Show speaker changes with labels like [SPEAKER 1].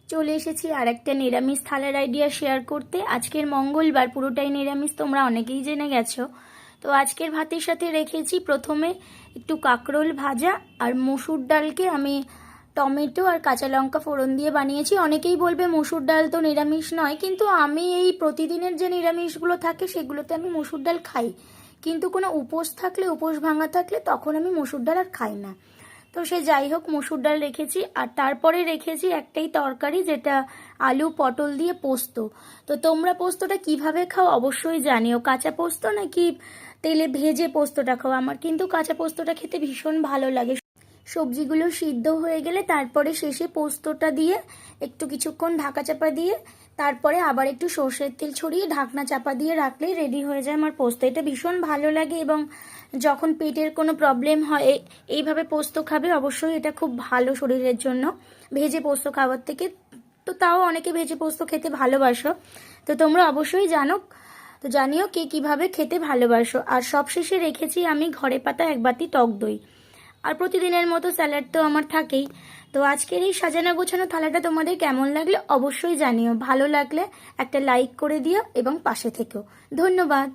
[SPEAKER 1] চলে এসেছি আর একটা নিরামিষ থালার আইডিয়া শেয়ার করতে। আজকের মঙ্গলবার, পুরোটাই নিরামিষ, তোমরা অনেকেই জেনে গেছো। তো আজকের ভাতের সাথে রেখেছি প্রথমে একটু কাঁকরোল ভাজা, আর মসুর ডালকে আমি টমেটো আর কাঁচা লঙ্কা ফোড়ন দিয়ে বানিয়েছি। অনেকেই বলবে মসুর ডাল তো নিরামিষ নয়, কিন্তু আমি এই প্রতিদিনের যে নিরামিষগুলো থাকে সেগুলোতে আমি মসুর ডাল খাই, কিন্তু কোনো উপোস থাকলে, উপোস ভাঙা থাকলে তখন আমি মসুর ডাল আর খাই না। তো সে যাই হোক, মসুর ডাল রেখেছি, আর তারপরে রেখেছি একটাই তরকারি, যেটা আলু পটল দিয়ে পোস্ত। তো তোমরা পোস্তটা কিভাবে খাও অবশ্যই জানিও, কাঁচা পোস্ত নাকি তেলে ভেজে পোস্তটা খাও। আমার কিন্তু কাঁচা পোস্তটা খেতে ভীষণ ভালো লাগে। সবজিগুলো সিদ্ধ হয়ে গেলে তারপরে শেষে পোস্তটা দিয়ে একটু কিছুক্ষণ ঢাকা চাপা দিয়ে তারপরে আবার একটু সর্ষের তেল ছড়িয়ে ঢাকনা চাপা দিয়ে রাখলেই রেডি হয়ে যায় আমার পোস্ত। এটা ভীষণ ভালো লাগে, এবং যখন পেটের কোনো প্রবলেম হয় এইভাবে পোস্ত খাবে, অবশ্যই এটা খুব ভালো শরীরের জন্য ভেজে পোস্ত খাওয়ার থেকে। তো তাও অনেকে ভেজে পোস্ত খেতে ভালোবাসো, তো তোমরা অবশ্যই জানো। তো জানিও কে কিভাবে খেতে ভালোবাসো। আর সবশেষে রেখেছি আমি ঘরে পাতা এক বাটি টক দই। আর প্রতিদিনের মতো স্যালাড তো আমার থাকেই। তো আজকের এই সাজানো গোছানো থালাটা তোমাদের কেমন লাগলো অবশ্যই জানিও। ভালো লাগলে একটা লাইক করে দিও এবং পাশে থেকো। ধন্যবাদ।